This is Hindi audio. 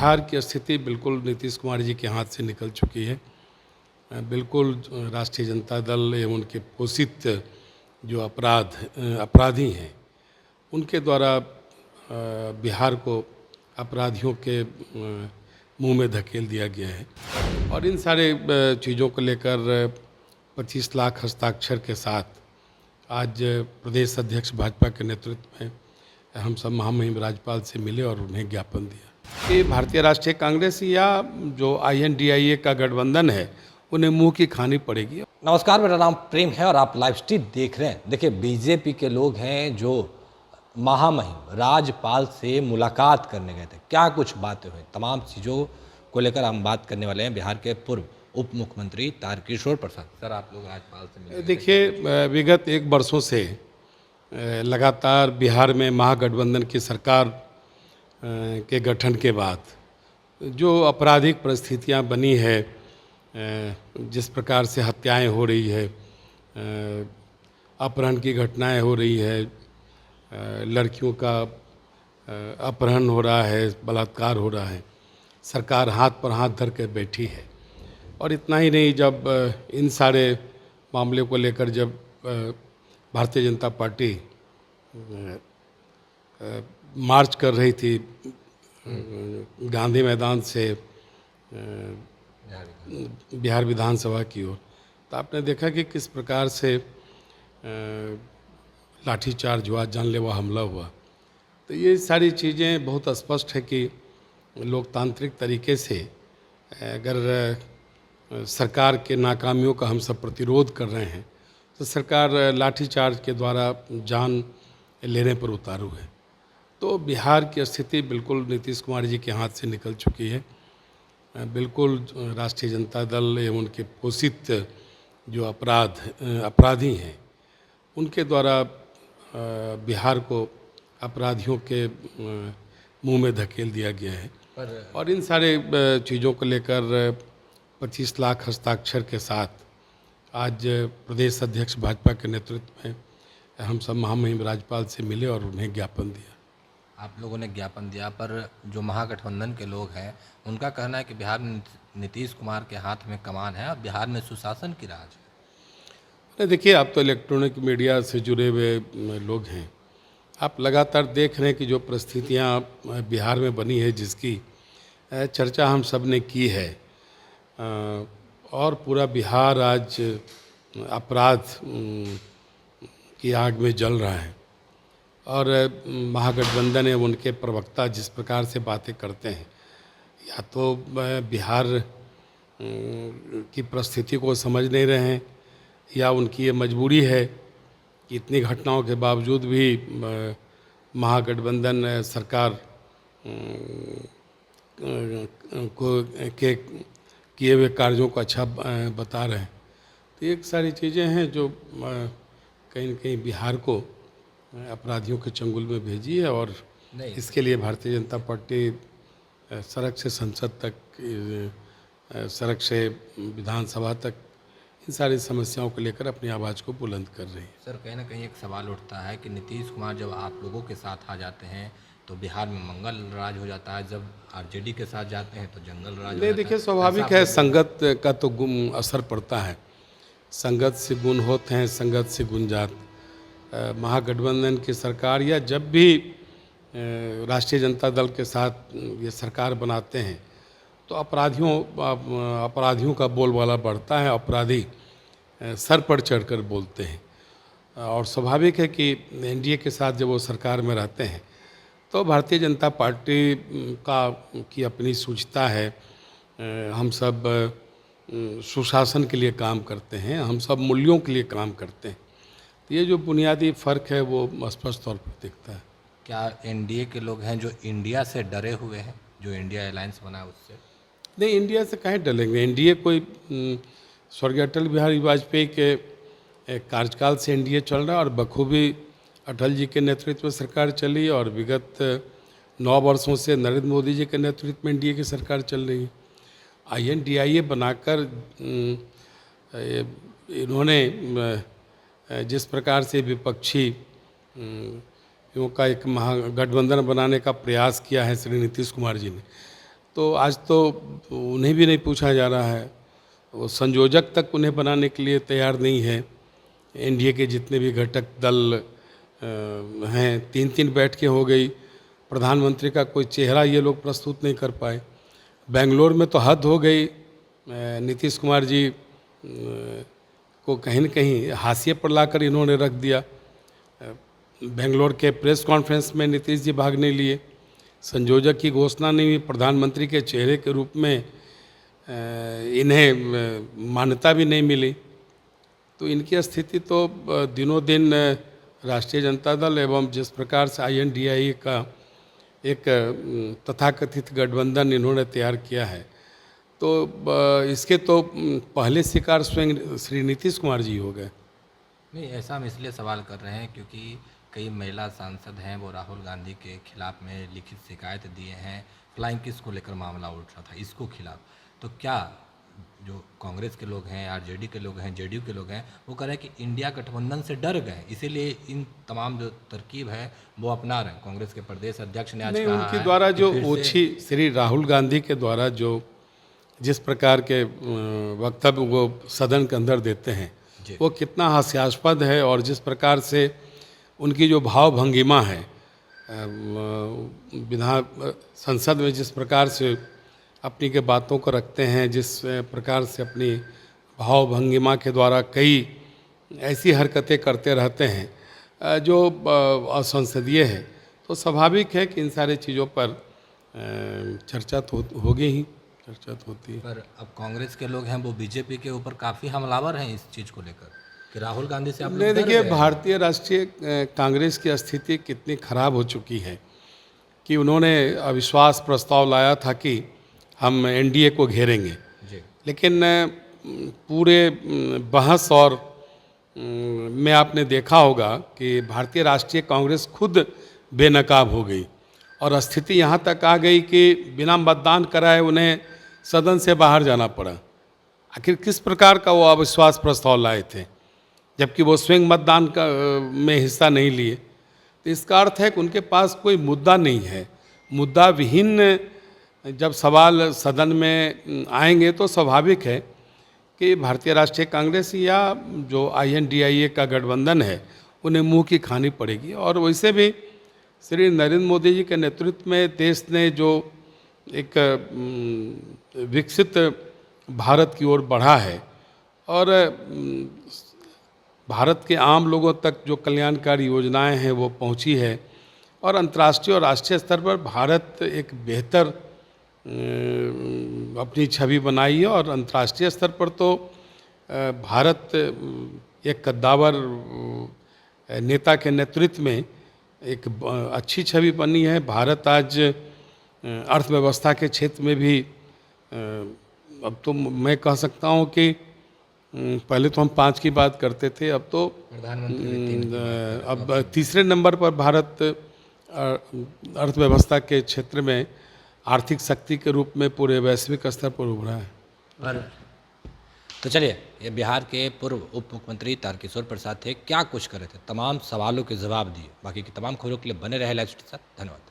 बिहार की स्थिति बिल्कुल नीतीश कुमार जी के हाथ से निकल चुकी है। बिल्कुल राष्ट्रीय जनता दल एवं उनके पोषित जो अपराधी हैं उनके द्वारा बिहार को अपराधियों के मुंह में धकेल दिया गया है। और इन सारे चीज़ों को लेकर 25 लाख हस्ताक्षर के साथ आज प्रदेश अध्यक्ष भाजपा के नेतृत्व में हम सब महामहिम राज्यपाल से मिले और उन्हें ज्ञापन दिया कि भारतीय राष्ट्रीय कांग्रेस या जो INDIA का गठबंधन है उन्हें मुंह की खानी पड़ेगी। नमस्कार, मेरा नाम प्रेम है और आप लाइव स्ट्रीम देख रहे हैं। देखिए, बीजेपी के लोग हैं जो महामहिम राज्यपाल से मुलाकात करने गए थे। क्या कुछ बातें हुई, तमाम चीज़ों को लेकर हम बात करने वाले हैं। बिहार के पूर्व उप मुख्यमंत्री तारकिशोर प्रसाद सर, आप लोग राज्यपाल से मिले। देखिए, विगत 1 वर्षों से लगातार बिहार में महागठबंधन की सरकार के गठन के बाद जो आपराधिक परिस्थितियां बनी है, जिस प्रकार से हत्याएं हो रही है, अपहरण की घटनाएं हो रही है, लड़कियों का अपहरण हो रहा है, बलात्कार हो रहा है, सरकार हाथ पर हाथ धर कर बैठी है। और इतना ही नहीं, जब इन सारे मामले को लेकर जब भारतीय जनता पार्टी मार्च कर रही थी गांधी मैदान से बिहार विधानसभा की ओर, तो आपने देखा कि किस प्रकार से लाठीचार्ज हुआ, जानलेवा हमला हुआ। तो ये सारी चीज़ें बहुत स्पष्ट है कि लोकतांत्रिक तरीके से अगर सरकार के नाकामियों का हम सब प्रतिरोध कर रहे हैं तो सरकार लाठीचार्ज के द्वारा जान लेने पर उतारू है। तो बिहार की स्थिति बिल्कुल नीतीश कुमार जी के हाथ से निकल चुकी है। बिल्कुल राष्ट्रीय जनता दल एवं उनके पोषित जो अपराधी हैं उनके द्वारा बिहार को अपराधियों के मुंह में धकेल दिया गया है। और इन सारे चीज़ों को लेकर 25 लाख हस्ताक्षर के साथ आज प्रदेश अध्यक्ष भाजपा के नेतृत्व में हम सब महामहिम राज्यपाल से मिले और उन्हें ज्ञापन दिया। आप लोगों ने ज्ञापन दिया, पर जो महागठबंधन के लोग हैं उनका कहना है कि बिहार में नीतीश कुमार के हाथ में कमान है और बिहार में सुशासन की राज है। देखिए, आप तो इलेक्ट्रॉनिक मीडिया से जुड़े हुए लोग हैं, आप लगातार देख रहे हैं कि जो परिस्थितियां बिहार में बनी है, जिसकी चर्चा हम सब ने की है, और पूरा बिहार आज अपराध की आग में जल रहा है। और महागठबंधन है, उनके प्रवक्ता जिस प्रकार से बातें करते हैं, या तो बिहार की परिस्थिति को समझ नहीं रहे हैं या उनकी ये मजबूरी है कि इतनी घटनाओं के बावजूद भी महागठबंधन सरकार को के किए हुए कार्यों को अच्छा बता रहे हैं। तो एक सारी चीज़ें हैं जो कहीं न कहीं बिहार को अपराधियों के चंगुल में भेजी है। और इसके लिए भारतीय जनता पार्टी सड़क से संसद तक, सड़क से विधानसभा तक इन सारी समस्याओं को लेकर अपनी आवाज़ को बुलंद कर रही है। सर, कहीं ना कहीं एक सवाल उठता है कि नीतीश कुमार जब आप लोगों के साथ आ जाते हैं तो बिहार में मंगल राज हो जाता है, जब RJD के साथ जाते हैं तो जंगल राज। नहीं, देखिए, स्वाभाविक है, संगत का तो असर पड़ता है। संगत से गुण होते हैं, संगत से गुण जात। महागठबंधन की सरकार या जब भी राष्ट्रीय जनता दल के साथ ये सरकार बनाते हैं तो अपराधियों का बोलबाला बढ़ता है, अपराधी सर पर चढ़कर बोलते हैं। और स्वाभाविक है कि NDA के साथ जब वो सरकार में रहते हैं तो भारतीय जनता पार्टी की अपनी सूझता है। हम सब सुशासन के लिए काम करते हैं, हम सब मूल्यों के लिए काम करते हैं। तो ये जो बुनियादी फ़र्क है वो स्पष्ट तौर पर दिखता है। क्या NDA के लोग हैं जो इंडिया से डरे हुए हैं, जो इंडिया अलायंस बना है उससे? नहीं, इंडिया से काहे डरेंगे। NDA कोई स्वर्गीय अटल बिहारी वाजपेयी के कार्यकाल से NDA चल रहा है और बखूबी अटल जी के नेतृत्व में सरकार चली, और विगत 9 वर्षों से नरेंद्र मोदी जी के नेतृत्व में NDA की सरकार चल रही है। INDIA बनाकर इन्होंने जिस प्रकार से विपक्षी का एक महागठबंधन बनाने का प्रयास किया है श्री नीतीश कुमार जी ने, तो आज तो उन्हें भी नहीं पूछा जा रहा है, वो संयोजक तक उन्हें बनाने के लिए तैयार नहीं है। एनडीए के जितने भी घटक दल हैं, 3-3 बैठकें हो गई, प्रधानमंत्री का कोई चेहरा ये लोग प्रस्तुत नहीं कर पाए। बेंगलोर में तो हद हो गई, नीतीश कुमार जी को कहीं न कहीं हाशिए पर लाकर इन्होंने रख दिया। बेंगलोर के प्रेस कॉन्फ्रेंस में नीतीश जी भाग नहीं लिए, संयोजक की घोषणा नहीं हुई, प्रधानमंत्री के चेहरे के रूप में इन्हें मान्यता भी नहीं मिली। तो इनकी स्थिति तो दिनों दिन राष्ट्रीय जनता दल एवं जिस प्रकार से INDIA का एक तथाकथित गठबंधन इन्होंने तैयार किया है, तो इसके तो पहले शिकार स्वयं श्री नीतीश कुमार जी हो गए। नहीं, ऐसा हम इसलिए सवाल कर रहे हैं क्योंकि कई महिला सांसद हैं, वो राहुल गांधी के खिलाफ में लिखित शिकायत दिए हैं। फ्लाइंग किस को लेकर मामला उठ रहा था, इसको खिलाफ। तो क्या जो कांग्रेस के लोग हैं, RJD के लोग हैं, JDU के लोग हैं, वो कह रहे हैं कि इंडिया गठबंधन से डर गए, इसीलिए इन तमाम जो तरकीब है वो अपना रहे हैं। कांग्रेस के प्रदेश अध्यक्ष ने आज नहीं, कहा उनके है द्वारा कि जो फिर से- ओछी श्री राहुल गांधी के द्वारा जो जिस प्रकार के वक्तव्य वो सदन के अंदर देते हैं, जी। वो कितना हास्यास्पद है, और जिस प्रकार से उनकी जो भाव भंगिमा है, विधान संसद में जिस प्रकार से अपनी के बातों को रखते हैं, जिस प्रकार से अपनी भाव भंगिमा के द्वारा कई ऐसी हरकतें करते रहते हैं जो असंसदीय है, तो स्वाभाविक है कि इन सारी चीज़ों पर चर्चा तो होगी ही, चर्चा तो होती है। पर अब कांग्रेस के लोग हैं वो बीजेपी के ऊपर काफ़ी हमलावर हैं इस चीज़ को लेकर कि राहुल गांधी से आप लोग नहीं, डर देखिए गए। भारतीय राष्ट्रीय कांग्रेस की स्थिति कितनी खराब हो चुकी है कि उन्होंने अविश्वास प्रस्ताव लाया था कि हम NDA को घेरेंगे, जी। लेकिन पूरे बहस और में आपने देखा होगा कि भारतीय राष्ट्रीय कांग्रेस खुद बेनकाब हो गई, और स्थिति यहाँ तक आ गई कि बिना मतदान कराए उन्हें सदन से बाहर जाना पड़ा। आखिर किस प्रकार का वो अविश्वास प्रस्ताव लाए थे, जबकि वो स्वयं मतदान का में हिस्सा नहीं लिए। तो इसका अर्थ है कि उनके पास कोई मुद्दा नहीं है। मुद्दा विहीन जब सवाल सदन में आएंगे तो स्वाभाविक है कि भारतीय राष्ट्रीय कांग्रेस या जो INDIA का गठबंधन है उन्हें मुंह की खानी पड़ेगी। और वैसे भी श्री नरेंद्र मोदी जी के नेतृत्व में देश ने जो एक विकसित भारत की ओर बढ़ा है, और भारत के आम लोगों तक जो कल्याणकारी योजनाएं हैं वो पहुंची है, और अंतर्राष्ट्रीय और राष्ट्रीय स्तर पर भारत एक बेहतर अपनी छवि बनाई है। और अंतर्राष्ट्रीय स्तर पर तो भारत एक कद्दावर नेता के नेतृत्व में एक अच्छी छवि बनी है। भारत आज अर्थव्यवस्था के क्षेत्र में भी अब तो मैं कह सकता हूँ कि पहले तो हम 5 की बात करते थे, अब तो प्रधानमंत्री अब तीसरे नंबर पर भारत अर्थव्यवस्था के क्षेत्र में आर्थिक शक्ति के रूप में पूरे वैश्विक स्तर पर उभरा है। पर तो चलिए, ये बिहार के पूर्व उप मुख्यमंत्री तारकिशोर प्रसाद थे, क्या कुछ कर रहे थे, तमाम सवालों के जवाब दिए। बाकी की तमाम खबरों के लिए बने रहे लाइव स्ट्रीट के साथ। धन्यवाद।